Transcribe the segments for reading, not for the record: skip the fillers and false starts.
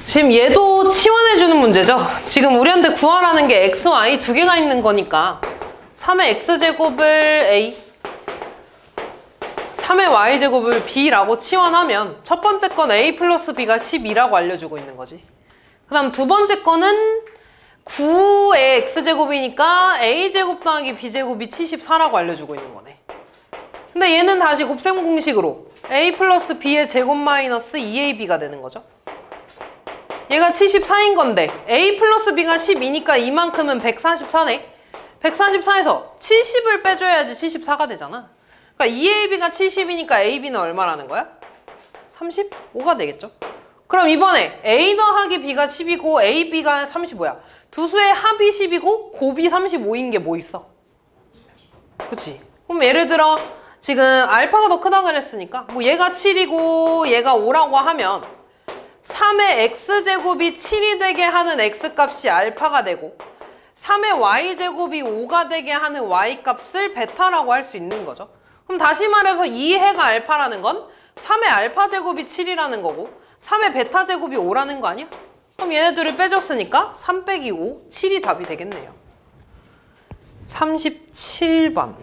지금 얘도 치환해주는 문제죠. 지금 우리한테 구하라는 게 x, y 두 개가 있는 거니까 3의 x제곱을 a, 3의 y제곱을 b라고 치환하면 첫 번째 건 a 플러스 b가 12라고 알려주고 있는 거지. 그 다음 두 번째 거는 9의 x제곱이니까 a제곱 더하기 b제곱이 74라고 알려주고 있는 거네. 근데 얘는 다시 곱셈 공식으로 a 플러스 b의 제곱 마이너스 2ab가 되는 거죠. 얘가 74인 건데 a 플러스 b가 12니까 이만큼은 144네. 144에서 70을 빼줘야지 74가 되잖아. 그러니까 2ab가 70이니까 ab는 얼마라는 거야? 35가 되겠죠. 그럼 이번에 a 더하기 b가 10이고 ab가 35야. 두 수의 합이 10이고 곱이 35인 게 뭐 있어? 그치? 그럼 예를 들어 지금 알파가 더 크다 그랬으니까 뭐 얘가 7이고 얘가 5라고 하면 3의 x제곱이 7이 되게 하는 x값이 알파가 되고 3의 y제곱이 5가 되게 하는 y값을 베타라고 할 수 있는 거죠. 그럼 다시 말해서 2해가 알파라는 건 3의 알파제곱이 7이라는 거고 3의 베타제곱이 5라는 거 아니야? 그럼 얘네들을 빼줬으니까 3 빼기 5, 7이 답이 되겠네요. 37번.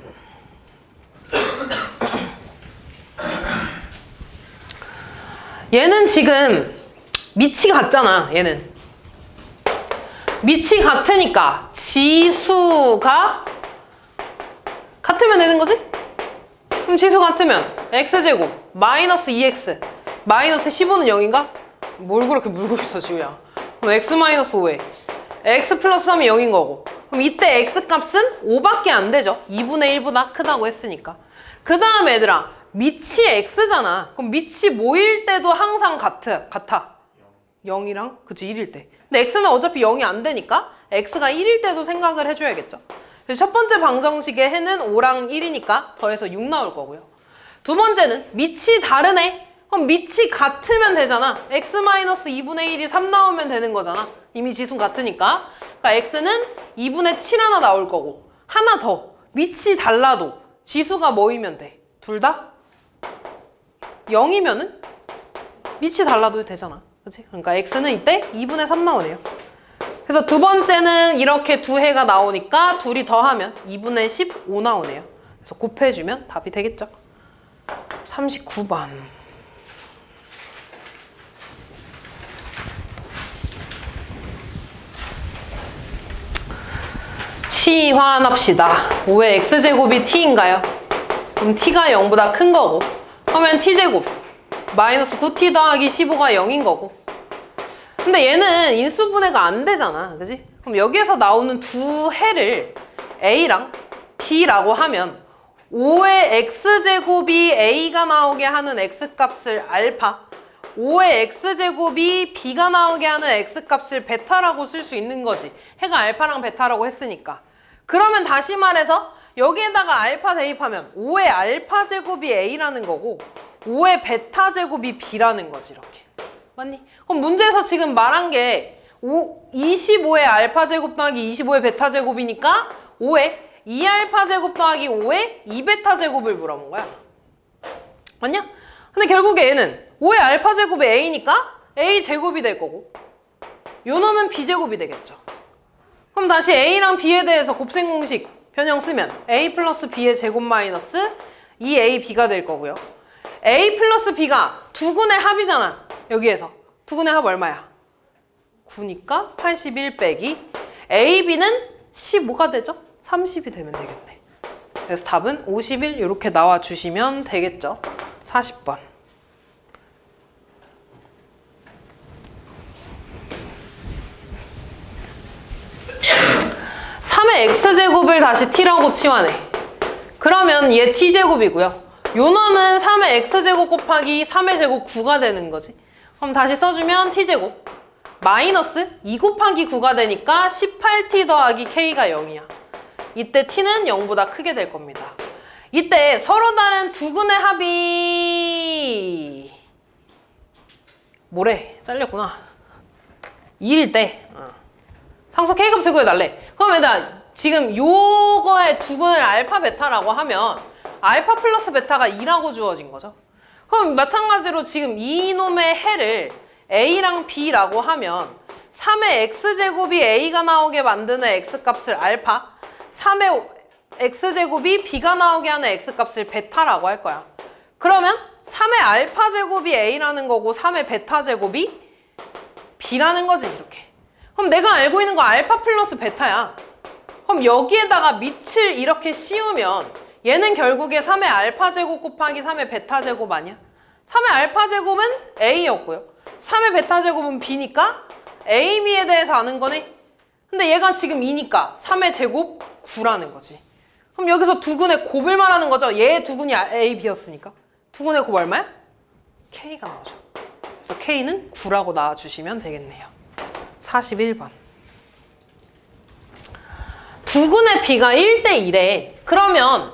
얘는 지금 밑이 같잖아. 얘는 밑이 같으니까 지수가 같으면 되는 거지? 그럼 지수 같으면 x제곱 마이너스 2x 마이너스 15는 0인가? 뭘 그렇게 물고 있어 지우야. 그럼 x 마이너스 5에 x 플러스 3이 0인 거고 그럼 이때 x값은 5밖에 안 되죠. 2분의 1보다 크다고 했으니까. 그 다음 얘들아 밑이 x잖아. 그럼 밑이 뭐일 때도 항상 같아. 0이랑 그치 1일 때. 근데 x는 어차피 0이 안 되니까 x가 1일 때도 생각을 해줘야겠죠. 그래서 첫 번째 방정식의 해는 5랑 1이니까 더해서 6 나올 거고요. 두 번째는 밑이 다르네. 그럼 밑이 같으면 되잖아. x-2분의 1이 3 나오면 되는 거잖아. 이미 지수 같으니까. 그러니까 x는 2분의 7 하나 나올 거고 하나 더 밑이 달라도 지수가 뭐이면 돼? 둘 다 0이면은 밑이 달라도 되잖아. 그치? 그러니까 x는 이때 2분의 3 나오네요. 그래서 두 번째는 이렇게 두 해가 나오니까 둘이 더하면 2분의 15 나오네요. 그래서 곱해주면 답이 되겠죠. 39번. 치환합시다. 5의 x제곱이 t인가요? 그럼 t가 0보다 큰 거고 그러면 t제곱 마이너스 9t 더하기 15가 0인 거고 근데 얘는 인수분해가 안 되잖아. 그지? 그럼 여기에서 나오는 두 해를 a랑 b라고 하면 5의 x제곱이 a가 나오게 하는 x값을 알파 5의 x제곱이 b가 나오게 하는 x값을 베타라고 쓸 수 있는 거지. 해가 알파랑 베타라고 했으니까. 그러면 다시 말해서 여기에다가 알파 대입하면 5의 알파 제곱이 a라는 거고 5의 베타 제곱이 b라는 거지. 이렇게 맞니? 그럼 문제에서 지금 말한 게 25의 알파 제곱 더하기 25의 베타 제곱이니까 5의 2알파 제곱 더하기 5의 2베타 제곱을 물어본 거야. 맞냐? 근데 결국에 얘는 5의 알파 제곱이 a니까 a 제곱이 될 거고 요 놈은 b 제곱이 되겠죠. 그럼 다시 a랑 b에 대해서 곱셈 공식 변형 쓰면 a 플러스 b의 제곱 마이너스 2ab가 될 거고요. a 플러스 b가 두근의 합이잖아. 여기에서 두근의 합 얼마야? 9니까 81 빼기 ab는 15가 되죠? 30이 되면 되겠네. 그래서 답은 51 이렇게 나와주시면 되겠죠. 40번. 3의 x제곱을 다시 t라고 치환해. 그러면 얘 t제곱이고요. 요 놈은 3의 x제곱 곱하기 3의 제곱 9가 되는 거지. 그럼 다시 써주면 t제곱 마이너스 2 곱하기 9가 되니까 18t 더하기 k가 0이야. 이때 t는 0보다 크게 될 겁니다. 이때 서로 다른 두근의 합이 뭐래? 잘렸구나. 2일 때 상수 k값 구해달래. 그럼 얘들아 지금 요거의 두근을 알파 베타라고 하면 알파 플러스 베타가 2라고 주어진 거죠. 그럼 마찬가지로 지금 이놈의 해를 A랑 B라고 하면 3의 X제곱이 A가 나오게 만드는 X값을 알파, 3의 X제곱이 B가 나오게 하는 X값을 베타라고 할 거야. 그러면 3의 알파제곱이 A라는 거고 3의 베타제곱이 B라는 거지, 이렇게. 그럼 내가 알고 있는 거 알파 플러스 베타야. 그럼 여기에다가 밑을 이렇게 씌우면 얘는 결국에 3의 알파제곱 곱하기 3의 베타제곱 아니야? 3의 알파제곱은 A였고요. 3의 베타제곱은 B니까 A, B에 대해서 아는 거네. 근데 얘가 지금 2니까 3의 제곱 9라는 거지. 그럼 여기서 두근의 곱을 말하는 거죠. 얘 두근이 A, B였으니까. 두근의 곱 얼마야? K가 나오죠. 그래서 K는 9라고 나와주시면 되겠네요. 41번. 두근의 B가 1대1에 그러면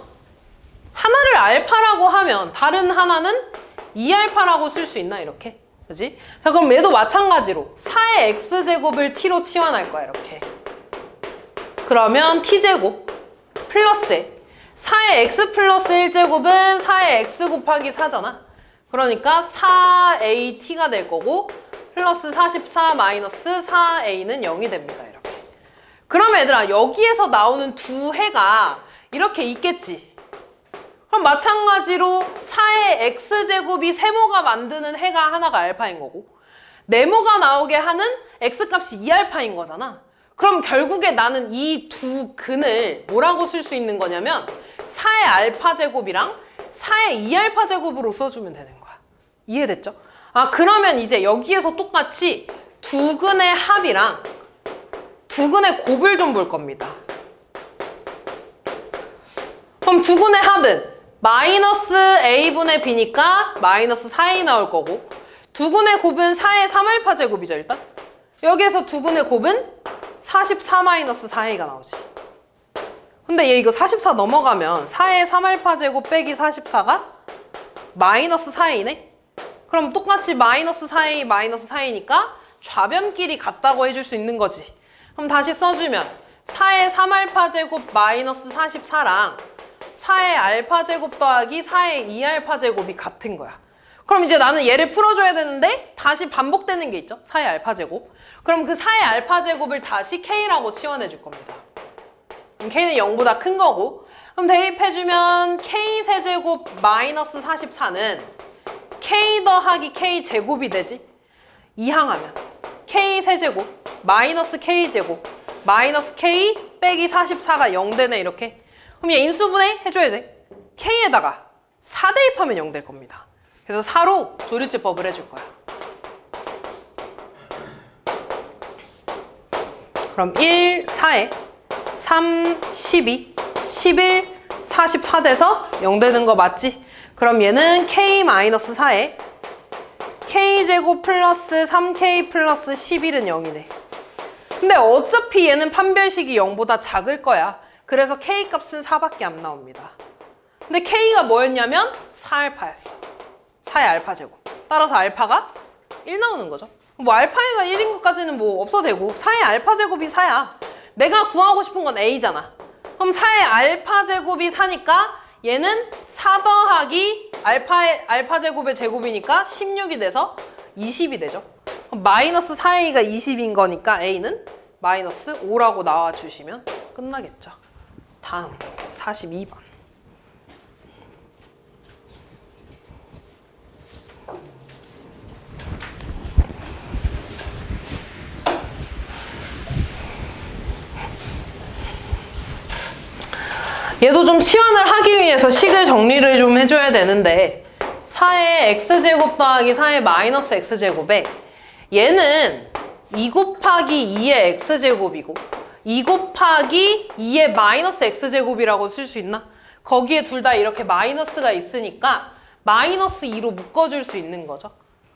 하나를 알파라고 하면 다른 하나는 2알파라고 쓸 수 있나, 이렇게? 그지? 자, 그럼 얘도 마찬가지로 4의 X제곱을 T로 치환할 거야, 이렇게. 그러면 T제곱 플러스에 4의 X 플러스 1제곱은 4의 X 곱하기 4잖아. 그러니까 4AT가 될 거고 플러스 44 마이너스 4A는 0이 됩니다, 이렇게. 그럼 얘들아, 여기에서 나오는 두 해가 이렇게 있겠지. 그럼 마찬가지로 4의 X제곱이 세모가 만드는 해가 하나가 알파인 거고 네모가 나오게 하는 X값이 2알파인 거잖아. 그럼 결국에 나는 이 두 근을 뭐라고 쓸 수 있는 거냐면 4의 알파제곱이랑 4의 2알파제곱으로 써주면 되는 거야. 이해됐죠? 아, 그러면 이제 여기에서 똑같이 두 근의 합이랑 두 근의 곱을 좀 볼 겁니다. 그럼 두 근의 합은 마이너스 A분의 B니까 마이너스 4A 나올 거고 두 근의 곱은 4의 3알파 제곱이죠, 일단. 여기에서 두 근의 곱은 44 마이너스 4A가 나오지. 근데 얘 이거 44 넘어가면 4의 3알파 제곱 빼기 44가 마이너스 4A네? 그럼 똑같이 마이너스 4A 마이너스 4A니까 좌변끼리 같다고 해줄 수 있는 거지. 그럼 다시 써주면 4의 3알파 제곱 마이너스 44랑 4의 알파 제곱 더하기 4의 2알파 제곱이 같은 거야. 그럼 이제 나는 얘를 풀어줘야 되는데 다시 반복되는 게 있죠. 4의 알파 제곱. 그럼 그 4의 알파 제곱을 다시 K라고 치환해 줄 겁니다. 그럼 K는 0보다 큰 거고 그럼 대입해주면 K 세제곱 마이너스 44는 K 더하기 K 제곱이 되지. 이항하면 K 세제곱 마이너스 K 제곱 마이너스 K 빼기 44가 0 되네, 이렇게. 그럼 얘 인수분해 해줘야 돼. K에다가 4 대입하면 0 될 겁니다. 그래서 4로 조류제법을 해줄 거야. 그럼 1, 4에 3, 12, 11, 44 돼서 0 되는 거 맞지? 그럼 얘는 K-4에 K제곱 플러스 3K 플러스 11은 0이네. 근데 어차피 얘는 판별식이 0보다 작을 거야. 그래서 K값은 4밖에 안 나옵니다. 근데 K가 뭐였냐면 4알파였어. 4의 알파 제곱. 따라서 알파가 1 나오는 거죠. 뭐 알파가 1인 것까지는 뭐 없어도 되고 4의 알파 제곱이 4야. 내가 구하고 싶은 건 A잖아. 그럼 4의 알파 제곱이 4니까 얘는 4 더하기 알파 제곱의 제곱이니까 16이 돼서 20이 되죠. 그럼 마이너스 4A가 20인 거니까 A는 마이너스 5라고 나와주시면 끝나겠죠. 다음 42번. 얘도 좀 치환을 하기 위해서 식을 정리를 좀 해줘야 되는데 4의 x제곱 더하기 4의 마이너스 x제곱에 얘는 2 곱하기 2의 x제곱이고 2 곱하기 2의 마이너스 x제곱이라고 쓸 수 있나? 거기에 둘 다 이렇게 마이너스가 있으니까 마이너스 2로 묶어줄 수 있는 거죠.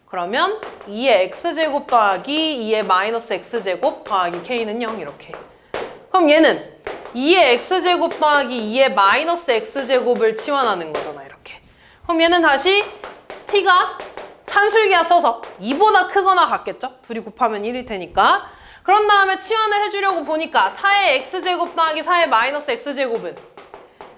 그러면 2의 x제곱 더하기 2의 마이너스 x제곱 더하기 k는 0 이렇게. 그럼 얘는 2의 x제곱 더하기 2의 마이너스 x제곱을 치환하는 거잖아, 이렇게. 그럼 얘는 다시 t가 산술기하 써서 2보다 크거나 같겠죠? 둘이 곱하면 1일 테니까. 그런 다음에 치환을 해주려고 보니까 4의 x제곱 더하기 4의 마이너스 x제곱은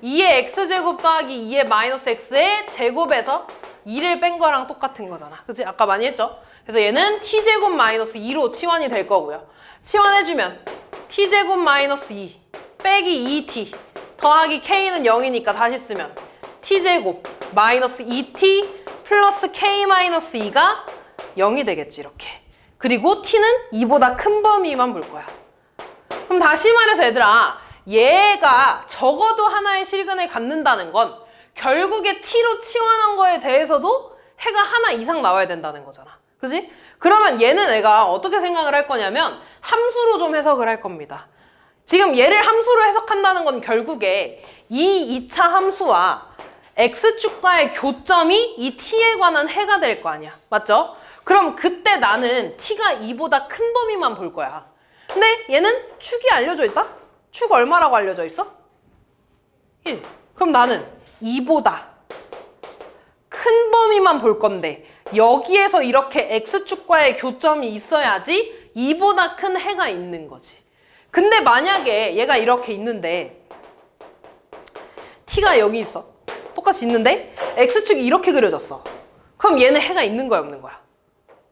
2의 x제곱 더하기 2의 마이너스 x의 제곱에서 2를 뺀 거랑 똑같은 거잖아. 그치? 아까 많이 했죠? 그래서 얘는 t제곱 마이너스 2로 치환이 될 거고요. 치환해주면 t제곱 마이너스 2 빼기 2t 더하기 k는 0이니까 다시 쓰면 t제곱 마이너스 2t 플러스 k 마이너스 2가 0이 되겠지, 이렇게. 그리고 t는 2보다 큰 범위만 볼 거야. 그럼 다시 말해서 얘들아, 얘가 적어도 하나의 실근을 갖는다는 건 결국에 t로 치환한 거에 대해서도 해가 하나 이상 나와야 된다는 거잖아. 그지? 그러면 얘는 내가 어떻게 생각을 할 거냐면 함수로 좀 해석을 할 겁니다. 지금 얘를 함수로 해석한다는 건 결국에 이 2차 함수와 x축과의 교점이 이 t에 관한 해가 될 거 아니야. 맞죠? 그럼 그때 나는 t가 2보다 큰 범위만 볼 거야. 근데 얘는 축이 알려져 있다? 축 얼마라고 알려져 있어? 1. 그럼 나는 2보다 큰 범위만 볼 건데 여기에서 이렇게 x축과의 교점이 있어야지 2보다 큰 해가 있는 거지. 근데 만약에 얘가 이렇게 있는데 t가 여기 있어. 똑같이 있는데 x축이 이렇게 그려졌어. 그럼 얘는 해가 있는 거야, 없는 거야?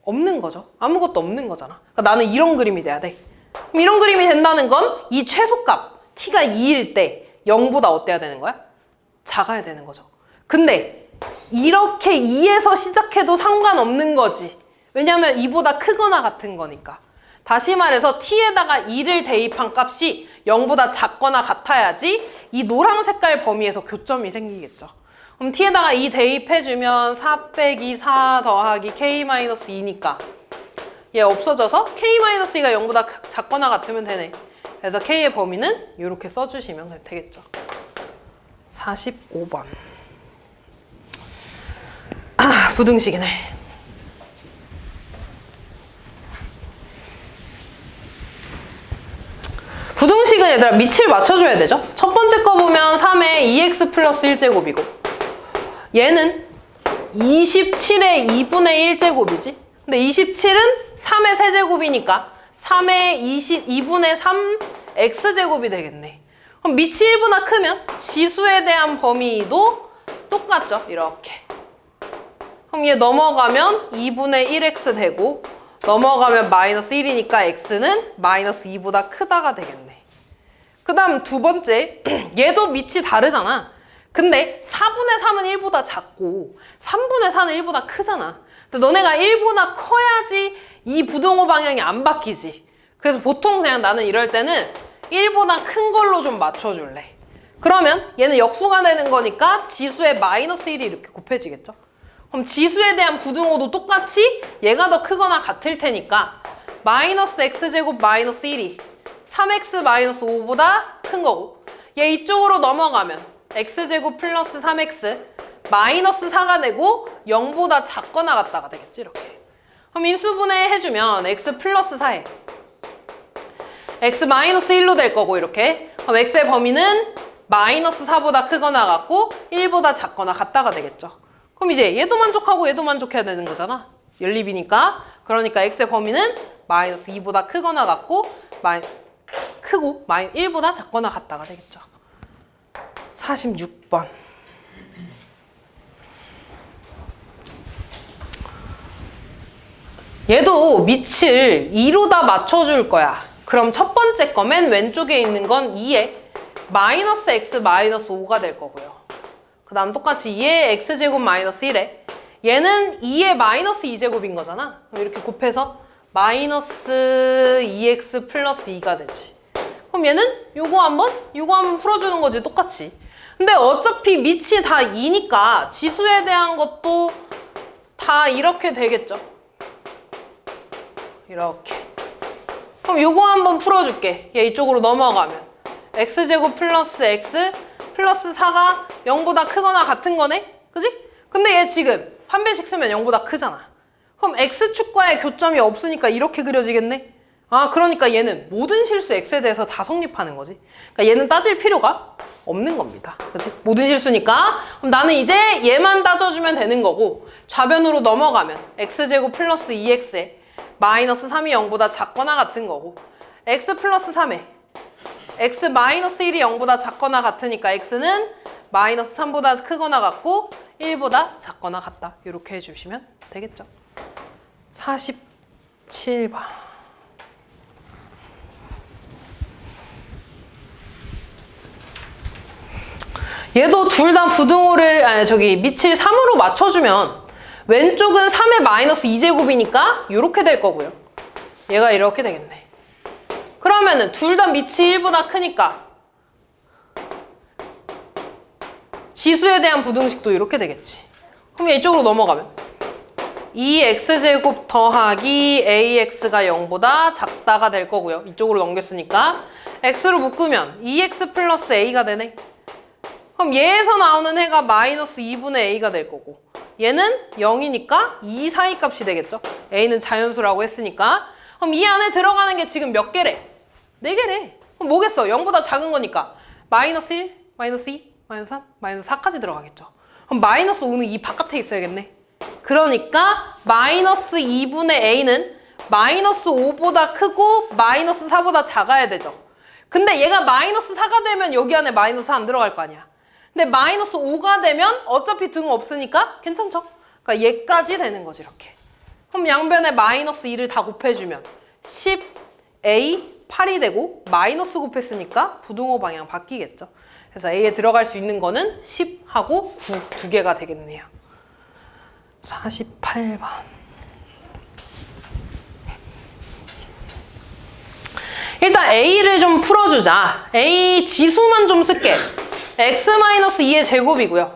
없는 거죠. 아무것도 없는 거잖아. 그러니까 나는 이런 그림이 돼야 돼. 그럼 이런 그림이 된다는 건 이 최소값 t가 2일 때 0보다 어때야 되는 거야? 작아야 되는 거죠. 근데 이렇게 2에서 시작해도 상관없는 거지. 왜냐면 2보다 크거나 같은 거니까. 다시 말해서 t에다가 2를 대입한 값이 0보다 작거나 같아야지 이 노란 색깔 범위에서 교점이 생기겠죠. 그럼 t에다가 2 대입해주면 4 빼기 4 더하기 k-2니까 얘 없어져서 k-2가 0보다 작거나 같으면 되네. 그래서 k의 범위는 이렇게 써주시면 되겠죠. 45번. 부등식이네. 부등식은 얘들아 밑을 맞춰줘야 되죠. 첫 번째 거 보면 3의 2x 플러스 1제곱이고 얘는 27의 2분의 1제곱이지. 근데 27은 3의 세제곱이니까 3의 2분의 3 x제곱이 되겠네. 그럼 밑이 1보다 크면 지수에 대한 범위도 똑같죠. 이렇게. 그럼 얘 넘어가면 2분의 1x 되고 넘어가면 마이너스 1이니까 x는 마이너스 2보다 크다가 되겠네. 그 다음 두 번째, 얘도 밑이 다르잖아. 근데 4분의 3은 1보다 작고 3분의 4는 1보다 크잖아. 근데 너네가 1보다 커야지 이 부등호 방향이 안 바뀌지. 그래서 보통 그냥 나는 이럴 때는 1보다 큰 걸로 좀 맞춰줄래. 그러면 얘는 역수가 되는 거니까 지수에 마이너스 1이 이렇게 곱해지겠죠. 그럼 지수에 대한 부등호도 똑같이 얘가 더 크거나 같을 테니까 마이너스 x제곱 마이너스 1이 3x 마이너스 5보다 큰 거고 얘 이쪽으로 넘어가면 x제곱 플러스 3x 마이너스 4가 되고 0보다 작거나 같다가 되겠지. 이렇게. 그럼 인수분해 해주면 x 플러스 4에 x 마이너스 1로 될 거고 이렇게. 그럼 x의 범위는 마이너스 4보다 크거나 같고 1보다 작거나 같다가 되겠죠. 그럼 이제 얘도 만족하고 얘도 만족해야 되는 거잖아. 연립이니까. 그러니까 x의 범위는 마이너스 2보다 크거나 같고 크고 1보다 작거나 같다가 되겠죠. 46번. 얘도 밑을 2로 다 맞춰줄 거야. 그럼 첫 번째 거 맨 왼쪽에 있는 건 2에 마이너스 x 마이너스 5가 될 거고요. 그 다음 똑같이 2의 x제곱 마이너스 1에 얘는 2의 마이너스 2제곱인 거잖아. 그럼 이렇게 곱해서 마이너스 2x 플러스 2가 되지. 그럼 얘는 요거 한번 풀어주는 거지, 똑같이. 근데 어차피 밑이 다 2니까 지수에 대한 것도 다 이렇게 되겠죠. 이렇게. 그럼 요거 한번 풀어줄게. 얘 이쪽으로 넘어가면 x제곱 플러스 x 플러스 4가 0보다 크거나 같은 거네? 그지? 근데 얘 지금 한 배씩 쓰면 0보다 크잖아. 그럼 x축과의 교점이 없으니까 이렇게 그려지겠네? 아, 그러니까 얘는 모든 실수 x에 대해서 다 성립하는 거지. 그러니까 얘는 따질 필요가 없는 겁니다. 그치? 모든 실수니까. 그럼 나는 이제 얘만 따져주면 되는 거고 좌변으로 넘어가면 x제곱 플러스 2x에 마이너스 3이 0보다 작거나 같은 거고 x 플러스 3에 x 마이너스 1이 0보다 작거나 같으니까 x는 마이너스 3보다 크거나 같고 1보다 작거나 같다. 이렇게 해주시면 되겠죠. 47번. 얘도 둘 다 부등호를 밑을 3으로 맞춰주면 왼쪽은 3의 마이너스 2제곱이니까 이렇게 될 거고요. 얘가 이렇게 되겠네. 그러면은 둘 다 밑이 1보다 크니까 지수에 대한 부등식도 이렇게 되겠지. 그럼 이쪽으로 넘어가면 2x제곱 더하기 ax가 0보다 작다가 될 거고요. 이쪽으로 넘겼으니까 x로 묶으면 2x 플러스 a가 되네. 그럼 얘에서 나오는 해가 마이너스 2분의 a가 될 거고 얘는 0이니까 2 사이 값이 되겠죠. a는 자연수라고 했으니까. 그럼 이 안에 들어가는 게 지금 몇 개래? 4개래. 그럼 뭐겠어? 0보다 작은 거니까 마이너스 1, 마이너스 2, 마이너스 3, 마이너스 4까지 들어가겠죠. 그럼 마이너스 5는 이 바깥에 있어야겠네. 그러니까 마이너스 2분의 a는 마이너스 5보다 크고 마이너스 4보다 작아야 되죠. 근데 얘가 마이너스 4가 되면 여기 안에 마이너스 4 안 들어갈 거 아니야. 근데 마이너스 5가 되면 어차피 등 없으니까 괜찮죠? 그러니까 얘까지 되는 거지 이렇게. 그럼 양변에 마이너스 2를 다 곱해주면 10a 8이 되고 마이너스 곱했으니까 부등호 방향 바뀌겠죠. 그래서 a에 들어갈 수 있는 거는 10하고 9 두 개가 되겠네요. 48번. 일단 a를 좀 풀어주자. a 지수만 좀 쓸게. x-2의 제곱이고요.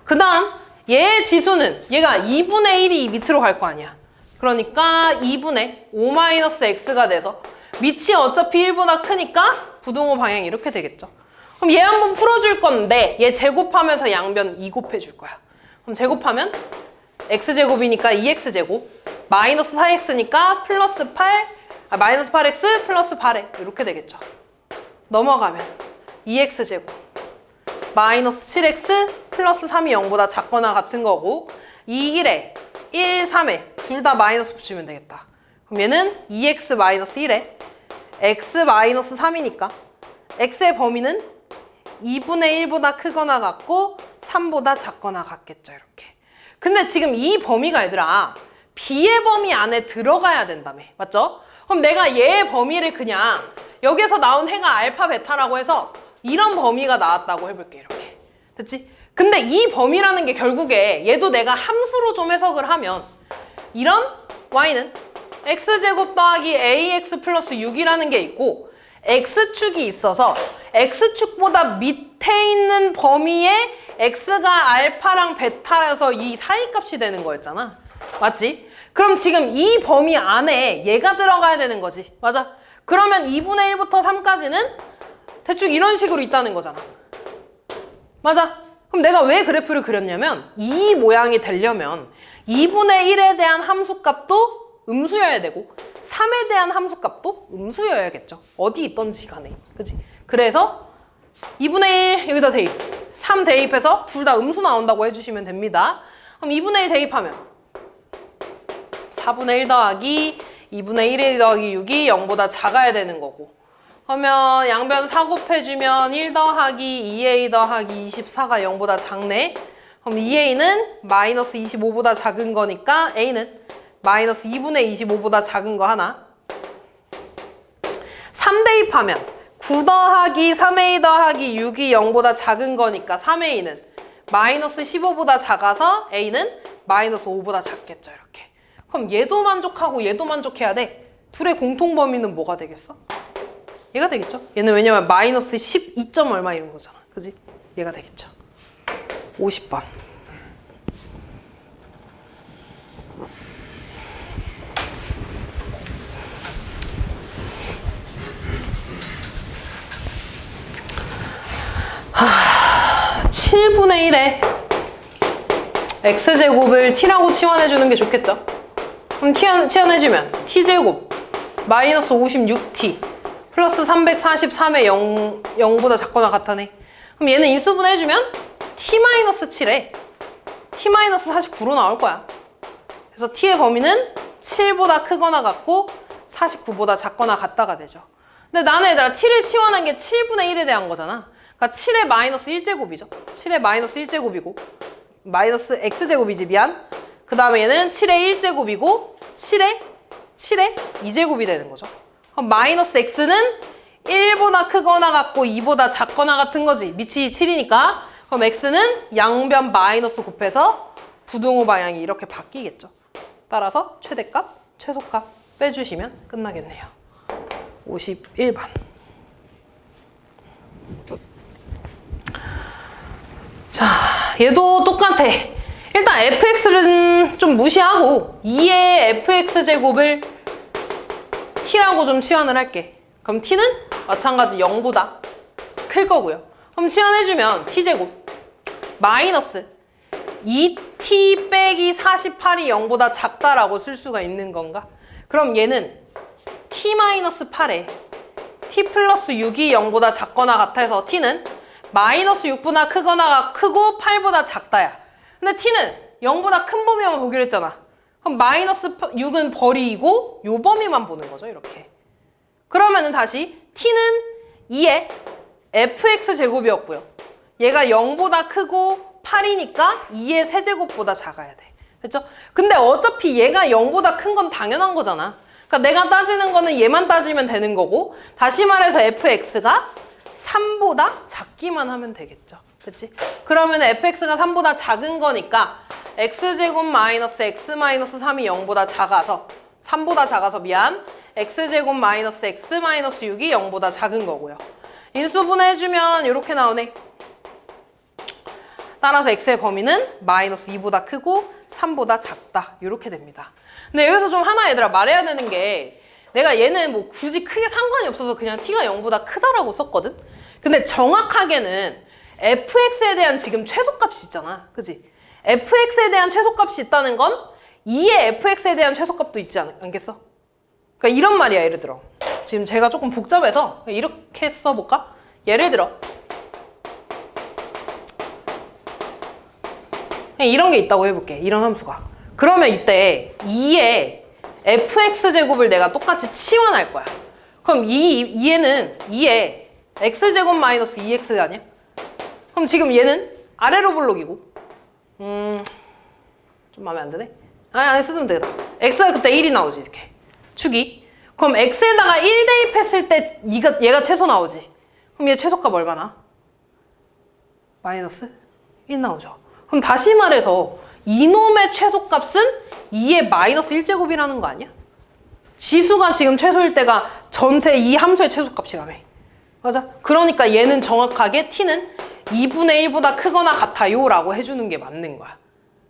그 다음 얘의 지수는 얘가 2분의 1이 밑으로 갈 거 아니야. 그러니까 2분의 5-x가 돼서 밑이 어차피 1보다 크니까 부등호 방향이 이렇게 되겠죠. 그럼 얘 한번 풀어줄 건데 얘 제곱하면서 양변 2 곱해줄 거야. 그럼 제곱하면 x제곱이니까 2x제곱 마이너스 4x니까 플러스 8 마이너스 8x 플러스 8에 이렇게 되겠죠. 넘어가면 2x제곱 마이너스 7x 플러스 3이 0보다 작거나 같은 거고 2, 1에 1, 3에 둘 다 마이너스 붙이면 되겠다. 그럼 얘는 2x 마이너스 1에 x 마이너스 3이니까 x의 범위는 2분의 1보다 크거나 같고 3보다 작거나 같겠죠. 이렇게. 근데 지금 이 범위가 얘들아 b의 범위 안에 들어가야 된다며. 맞죠? 그럼 내가 얘의 범위를 그냥 여기서 나온 해가 알파 베타라고 해서 이런 범위가 나왔다고 해볼게. 이렇게. 됐지? 근데 이 범위라는 게 결국에 얘도 내가 함수로 좀 해석을 하면 이런 y는 x제곱 더하기 ax 플러스 6이라는 게 있고 x축이 있어서 x축보다 밑에 있는 범위에 x가 알파랑 베타여서 이 사이값이 되는 거였잖아. 맞지? 그럼 지금 이 범위 안에 얘가 들어가야 되는 거지. 맞아? 그러면 2분의 1부터 3까지는 대충 이런 식으로 있다는 거잖아. 맞아? 그럼 내가 왜 그래프를 그렸냐면 이 모양이 되려면 2분의 1에 대한 함수값도 음수여야 되고 3에 대한 함수값도 음수여야겠죠. 어디 있던지 간에. 그치? 그래서 2분의 1 여기다 대입 3 대입해서 둘 다 음수 나온다고 해주시면 됩니다. 그럼 2분의 1 대입하면 4분의 1 더하기 2분의 1 더하기 6이 0보다 작아야 되는 거고 그러면 양변 4 곱해주면 1 더하기 2a 더하기 24가 0보다 작네. 그럼 2a는 마이너스 25보다 작은 거니까 a는 마이너스 2분의 25보다 작은 거 하나. 3 대입하면 9 더하기 3a 더하기 6이 0보다 작은 거니까 3a는 마이너스 15보다 작아서 a는 마이너스 5보다 작겠죠. 이렇게. 그럼 얘도 만족하고 얘도 만족해야 돼. 둘의 공통 범위는 뭐가 되겠어? 얘가 되겠죠. 얘는 왜냐면 마이너스 12점 얼마 이런 거잖아. 그지? 얘가 되겠죠. 50번. 하, 7분의 1에 x제곱을 t라고 치환해주는 게 좋겠죠. 그럼 치환해주면 t제곱 마이너스 56t 플러스 343에 0보다 작거나 같다네. 그럼 얘는 인수분 해주면 t-7에 t-49로 나올 거야. 그래서 t의 범위는 7보다 크거나 같고 49보다 작거나 같다가 되죠. 근데 나는 얘들아 t를 치환한 게 7분의 1에 대한 거잖아. 그러니까 7의 마이너스 1제곱이죠. 7의 마이너스 1제곱이고 마이너스 x제곱이지 미안. 그 다음에 얘는 7의 1제곱이고 7의 2제곱이 되는 거죠. 그럼 마이너스 x는 1보다 크거나 같고 2보다 작거나 같은 거지. 밑이 7이니까. 그럼 x는 양변 마이너스 곱해서 부등호 방향이 이렇게 바뀌겠죠. 따라서 최대값, 최소값 빼주시면 끝나겠네요. 51번. 자, 얘도 똑같아. 일단 fx를 좀 무시하고 2의 fx제곱을 t라고 좀 치환을 할게. 그럼 t는 마찬가지 0보다 클 거고요. 그럼 치환해주면 t제곱 마이너스 2t 빼기 48이 0보다 작다라고 쓸 수가 있는 건가? 그럼 얘는 t-8에 t 플러스 6이 0보다 작거나 같아서 t는 마이너스 6보다 크거나 크고 8보다 작다야. 근데 t는 0보다 큰 범위만 보기로 했잖아. 그럼 마이너스 6은 버리고 요 범위만 보는 거죠, 이렇게. 그러면은 다시 t는 2의 fx제곱이었고요. 얘가 0보다 크고 8이니까 2의 세제곱보다 작아야 돼. 됐죠? 근데 어차피 얘가 0보다 큰 건 당연한 거잖아. 그러니까 내가 따지는 거는 얘만 따지면 되는 거고, 다시 말해서 fx가 3보다 작기만 하면 되겠죠. 그치? 그러면 fx가 3보다 작은 거니까 x제곱 마이너스 x 마이너스 3이 0보다 작아서 3보다 작아서 미안. x제곱 마이너스 x 마이너스 6이 0보다 작은 거고요. 인수분해 해주면 이렇게 나오네. 따라서 x의 범위는 마이너스 2보다 크고 3보다 작다. 이렇게 됩니다. 근데 여기서 좀 하나 얘들아 말해야 되는 게, 내가 얘는 뭐 굳이 크게 상관이 없어서 그냥 t가 0보다 크다라고 썼거든? 근데 정확하게는 fx에 대한 지금 최소값이 있잖아. 그치? fx에 대한 최소값이 있다는 건 2의 fx에 대한 최소값도 있지 않겠어? 그러니까 이런 말이야. 예를 들어 지금 제가 조금 복잡해서 이렇게 써볼까? 예를 들어 그냥 이런 게 있다고 해볼게. 이런 함수가. 그러면 이때 2의 fx제곱을 내가 똑같이 치환할 거야. 그럼 2얘는 2의 x제곱 마이너스 2x 아니야? 그럼 지금 얘는 아래로 볼록이고 좀 마음에 안 드네? 아니 쓰면 되겠다. x가 그때 1이 나오지 이렇게 축이. 그럼 x에다가 1 대입했을 때 얘가 최소 나오지. 그럼 얘 최소값 얼마나? 마이너스 1 나오죠. 그럼 다시 말해서 이놈의 최소값은 2의 마이너스 1제곱이라는 거 아니야? 지수가 지금 최소일 때가 전체 이 함수의 최소값이라며. 맞아? 그러니까 얘는 정확하게 t는 2분의 1보다 크거나 같아요 라고 해주는 게 맞는 거야.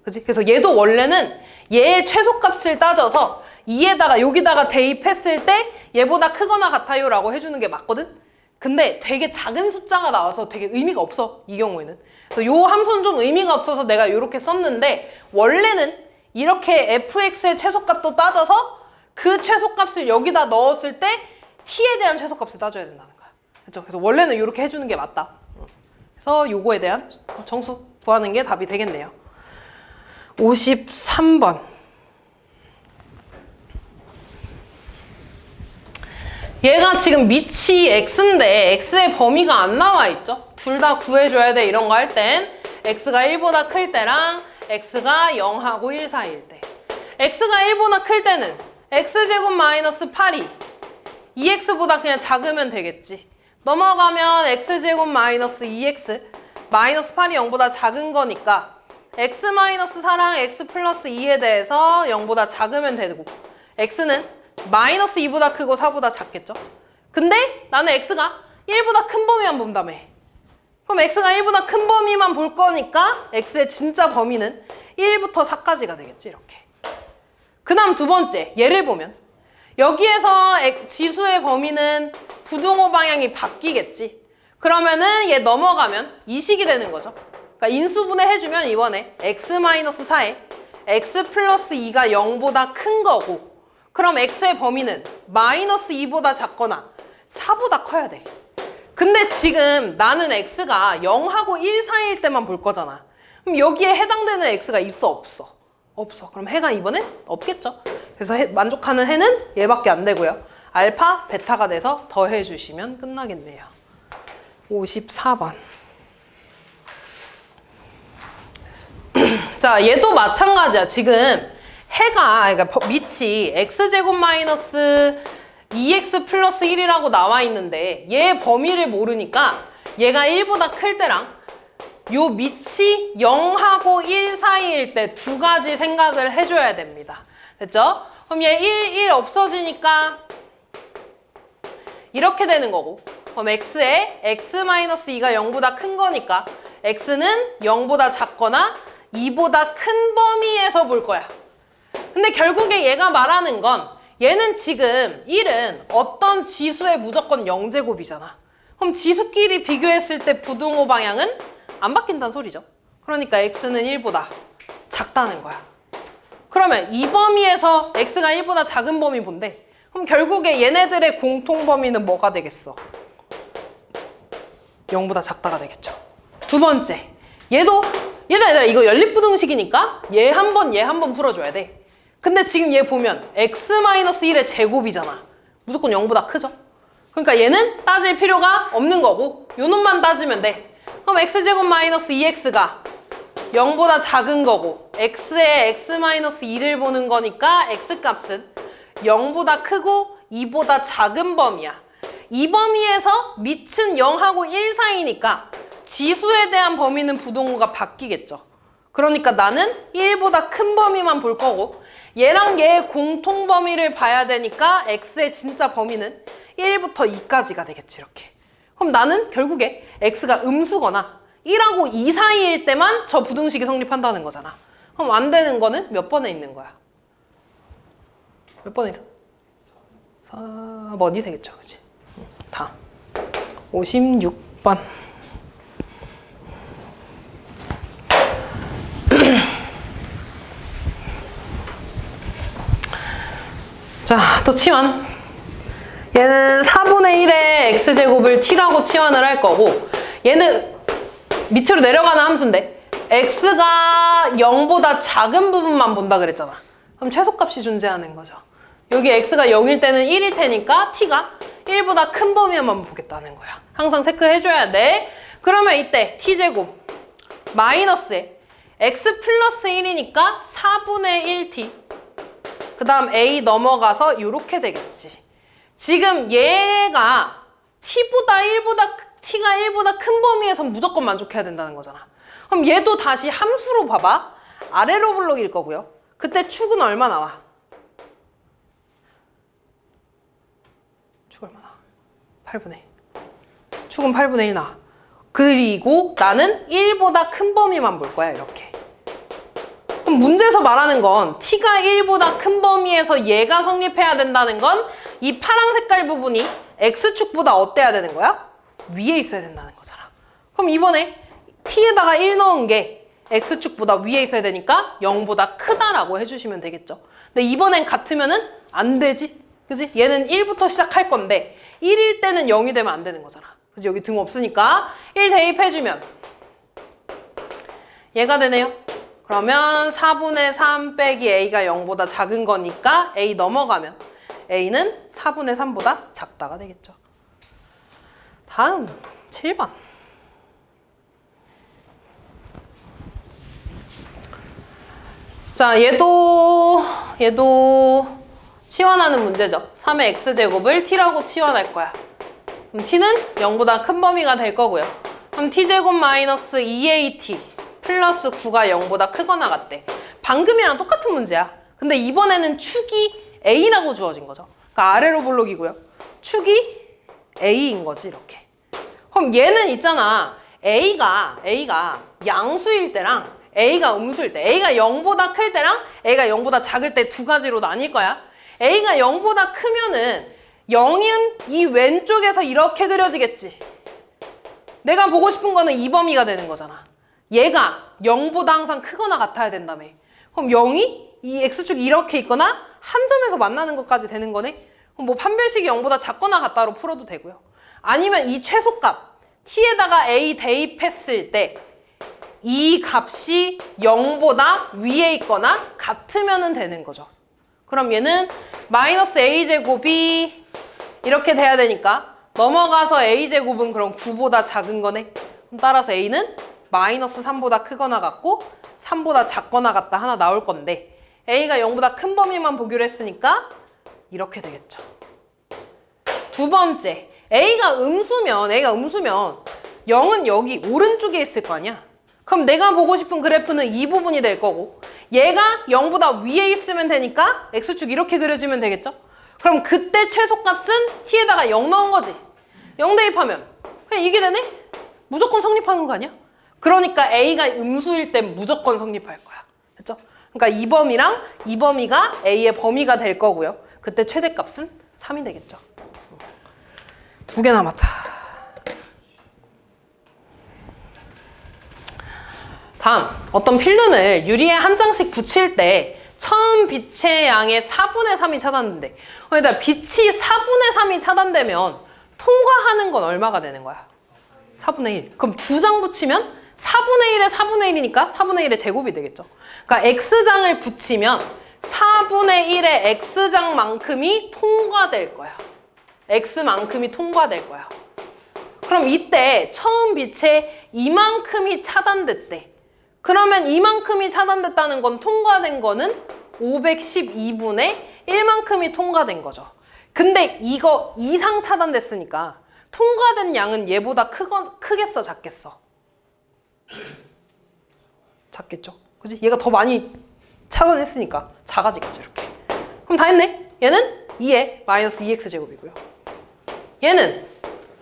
그치? 그래서 얘도 원래는 얘의 최소값을 따져서 2에다가 여기다가 대입했을 때 얘보다 크거나 같아요 라고 해주는 게 맞거든? 근데 되게 작은 숫자가 나와서 되게 의미가 없어, 이 경우에는. 그래서 요 함수는 좀 의미가 없어서 내가 이렇게 썼는데, 원래는 이렇게 fx의 최소값도 따져서 그 최소값을 여기다 넣었을 때 t에 대한 최소값을 따져야 된다는 거야. 그렇죠? 그래서 원래는 이렇게 해주는 게 맞다. 그래서 요거에 대한 정수 구하는 게 답이 되겠네요. 53번. 얘가 지금 밑이 x인데 x의 범위가 안 나와 있죠? 둘 다 구해줘야 돼. 이런 거 할 땐 x가 1보다 클 때랑 x가 0하고 1 사이일 때. x가 1보다 클 때는 x제곱 마이너스 8이 2x보다 그냥 작으면 되겠지. 넘어가면 x제곱 마이너스 2x 마이너스 8이 0보다 작은 거니까 x 마이너스 4랑 x 플러스 2에 대해서 0보다 작으면 되고, x는 마이너스 2보다 크고 4보다 작겠죠? 근데 나는 x가 1보다 큰 범위만 본다며. 그럼 x가 1보다 큰 범위만 볼 거니까 x의 진짜 범위는 1부터 4까지가 되겠지, 이렇게. 그 다음 두 번째, 얘를 보면 여기에서 지수의 범위는 부등호 방향이 바뀌겠지. 그러면은 얘 넘어가면 이식이 되는 거죠. 그러니까 인수분해 해주면 이번에 x-4에 x 플러스 2가 0보다 큰 거고, 그럼 x의 범위는 마이너스 2보다 작거나 4보다 커야 돼. 근데 지금 나는 x가 0하고 1 사이일 때만 볼 거잖아. 그럼 여기에 해당되는 x가 있어, 없어? 없어. 그럼 해가 이번엔 없겠죠. 그래서 만족하는 해는 얘밖에 안 되고요. 알파, 베타가 돼서 더해주시면 끝나겠네요. 54번. 자, 얘도 마찬가지야. 지금 해가, 그러니까 밑이 x제곱 마이너스 2x 플러스 1이라고 나와 있는데 얘 범위를 모르니까 얘가 1보다 클 때랑 요 밑이 0하고 1 사이일 때 두 가지 생각을 해줘야 됩니다. 됐죠? 그럼 얘 1 없어지니까 이렇게 되는 거고, 그럼 x에 x-2가 0보다 큰 거니까 x는 0보다 작거나 2보다 큰 범위에서 볼 거야. 근데 결국에 얘가 말하는 건 얘는 지금 1은 어떤 지수의 무조건 0제곱이잖아. 그럼 지수끼리 비교했을 때 부등호 방향은 안 바뀐다는 소리죠. 그러니까 x는 1보다 작다는 거야. 그러면 이 범위에서 x가 1보다 작은 범위 뭔데? 그럼 결국에 얘네들의 공통 범위는 뭐가 되겠어? 0보다 작다가 되겠죠. 두 번째, 얘들아 이거 연립부등식이니까 얘 한 번 풀어줘야 돼. 근데 지금 얘 보면 x-1의 제곱이잖아. 무조건 0보다 크죠? 그러니까 얘는 따질 필요가 없는 거고 요 놈만 따지면 돼. 그럼 x제곱 마이너스 2x가 0보다 작은 거고 x에 x-2를 보는 거니까 x값은 0보다 크고 2보다 작은 범위야. 이 범위에서 밑은 0하고 1 사이니까 지수에 대한 범위는 부동호가 바뀌겠죠. 그러니까 나는 1보다 큰 범위만 볼 거고 얘랑 얘의 공통 범위를 봐야 되니까 x의 진짜 범위는 1부터 2까지가 되겠지. 이렇게. 그럼 나는 결국에 x가 음수거나 1하고 2 사이일 때만 저 부등식이 성립한다는 거잖아. 그럼 안 되는 거는 몇 번에 있는 거야? 몇 번에 있어? 4번이 되겠죠. 그치? 다음 56번. 자, 또 치환. 얘는 4분의 1의 x제곱을 t라고 치환을 할 거고 얘는 밑으로 내려가는 함수인데 x가 0보다 작은 부분만 본다 그랬잖아. 그럼 최소값이 존재하는 거죠. 여기 x가 0일 때는 1일 테니까 t가 1보다 큰 범위만 보겠다는 거야. 항상 체크해줘야 돼. 그러면 이때 t제곱 마이너스에 x 플러스 1이니까 4분의 1t 그 다음 a 넘어가서 이렇게 되겠지. 지금 얘가 t가 1보다 큰 범위에서 무조건 만족해야 된다는 거잖아. 그럼 얘도 다시 함수로 봐봐. 아래로 블록일 거고요. 그때 축은 얼마 나와? 축 얼마 나와? 8분의 1. 축은 8분의 1 나와. 그리고 나는 1보다 큰 범위만 볼 거야. 이렇게. 그럼 문제에서 말하는 건 t가 1보다 큰 범위에서 얘가 성립해야 된다는 건 이 파란 색깔 부분이 x축보다 어때야 되는 거야? 위에 있어야 된다는 거잖아. 그럼 이번에 t에다가 1 넣은 게 x축보다 위에 있어야 되니까 0보다 크다라고 해주시면 되겠죠. 근데 이번엔 같으면은 안 되지. 그지? 얘는 1부터 시작할 건데 1일 때는 0이 되면 안 되는 거잖아. 그지? 여기 등 없으니까 1 대입해주면 얘가 되네요. 그러면 4분의 3 빼기 a가 0보다 작은 거니까 a 넘어가면 a는 4분의 3보다 작다가 되겠죠. 다음 7번. 자, 얘도 치환하는 문제죠. 3의 x제곱을 t라고 치환할 거야. 그럼 t는 0보다 큰 범위가 될 거고요. 그럼 t제곱 마이너스 2at 플러스 9가 0보다 크거나 같대. 방금이랑 똑같은 문제야. 근데 이번에는 축이 a라고 주어진 거죠. 그러니까 아래로 블록이고요. 축이 a인 거지. 이렇게. 그럼 얘는 있잖아. a가 양수일 때랑 a가 음수일 때, a가 0보다 클 때랑 a가 0보다 작을 때 두 가지로 나뉠 거야. a가 0보다 크면은 0은 이 왼쪽에서 이렇게 그려지겠지. 내가 보고 싶은 거는 이 범위가 되는 거잖아. 얘가 0보다 항상 크거나 같아야 된다며. 그럼 0이 이 x축이 이렇게 있거나 한 점에서 만나는 것까지 되는 거네. 그럼 뭐 판별식이 0보다 작거나 같다로 풀어도 되고요. 아니면 이 최소값 t에다가 a 대입했을 때 이 값이 0보다 위에 있거나 같으면 되는 거죠. 그럼 얘는 마이너스 a제곱이 이렇게 돼야 되니까 넘어가서 a제곱은 그럼 9보다 작은 거네. 그럼 따라서 a는 마이너스 3보다 크거나 같고 3보다 작거나 같다 하나 나올 건데 A가 0보다 큰 범위만 보기로 했으니까 이렇게 되겠죠. 두 번째, A가 음수면 0은 여기 오른쪽에 있을 거 아니야? 그럼 내가 보고 싶은 그래프는 이 부분이 될 거고 얘가 0보다 위에 있으면 되니까 X축 이렇게 그려주면 되겠죠? 그럼 그때 최소값은 T에다가 0 넣은 거지. 0 대입하면 그냥 이게 되네? 무조건 성립하는 거 아니야? 그러니까 A가 음수일 땐 무조건 성립할 거야. 됐죠? 그러니까 이 범위랑 이 범위가 A의 범위가 될 거고요. 그때 최대값은 3이 되겠죠. 2개 남았다. 다음, 어떤 필름을 유리에 한 장씩 붙일 때 처음 빛의 양의 4분의 3이 차단된대. 그러니까 빛이 4분의 3이 차단되면 통과하는 건 얼마가 되는 거야? 4분의 1. 그럼 2장 붙이면 4분의 1에 4분의 1이니까 4분의 1의 제곱이 되겠죠. 그러니까 X장을 붙이면 4분의 1의 X장만큼이 통과될 거야. X만큼이 통과될 거야. 그럼 이때 처음 빛에 이만큼이 차단됐대. 그러면 이만큼이 차단됐다는 건 통과된 거는 512분의 1만큼이 통과된 거죠. 근데 이거 이상 차단됐으니까 통과된 양은 얘보다 크겠어, 작겠어? 작겠죠? 그치? 얘가 더 많이 차단했으니까 작아지겠죠, 이렇게. 그럼 다 했네? 얘는 2의 마이너스 2x제곱이고요. 얘는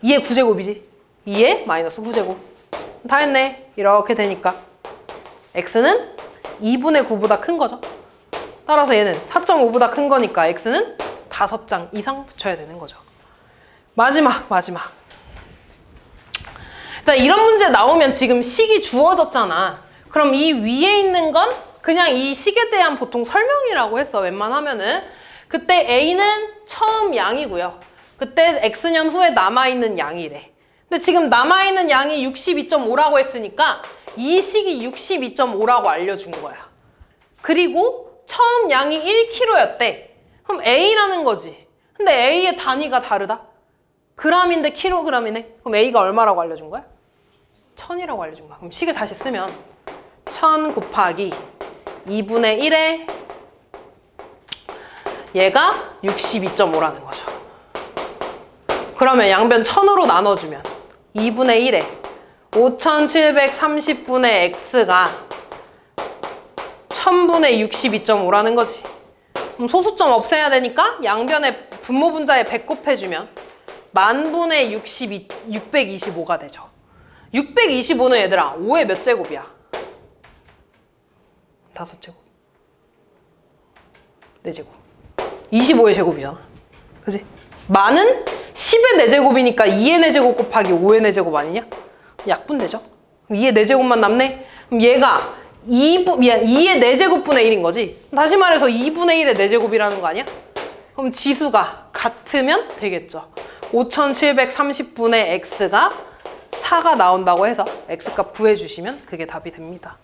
2의 9제곱이지. 2의 마이너스 9제곱. 다 했네. 이렇게 되니까 x는 2분의 9보다 큰 거죠. 따라서 얘는 4.5보다 큰 거니까 x는 5장 이상 붙여야 되는 거죠. 마지막. 일단 이런 문제 나오면 지금 식이 주어졌잖아. 그럼 이 위에 있는 건 그냥 이 식에 대한 보통 설명이라고 했어. 웬만하면은. 그때 A는 처음 양이고요. 그때 X년 후에 남아있는 양이래. 근데 지금 남아있는 양이 62.5라고 했으니까 이 식이 62.5라고 알려준 거야. 그리고 처음 양이 1kg였대. 그럼 A라는 거지. 근데 A의 단위가 다르다. g인데 kg이네. 그럼 A가 얼마라고 알려준 거야? 1000이라고 알려준 거야. 그럼 식을 다시 쓰면 1000 곱하기 2분의 1에 얘가 62.5라는 거죠. 그러면 양변 1000으로 나눠주면 2분의 1에 5730분의 x가 1000분의 62.5라는 거지. 그럼 소수점 없애야 되니까 양변에 분모 분자에 100 곱해주면 10,000분의 625가 되죠. 625는 얘들아 5의 몇 제곱이야? 5제곱. 4제곱. 25의 제곱이잖아. 그치? 만은 10의 4제곱이니까 2의 4제곱 곱하기 5의 4제곱 아니냐? 약분되죠? 그럼 2의 4제곱만 남네? 그럼 얘가 2의 4제곱분의 1인 거지? 다시 말해서 2분의 1의 4제곱이라는 거 아니야? 그럼 지수가 같으면 되겠죠. 5730분의 x가 4가 나온다고 해서 x값 구해주시면 그게 답이 됩니다.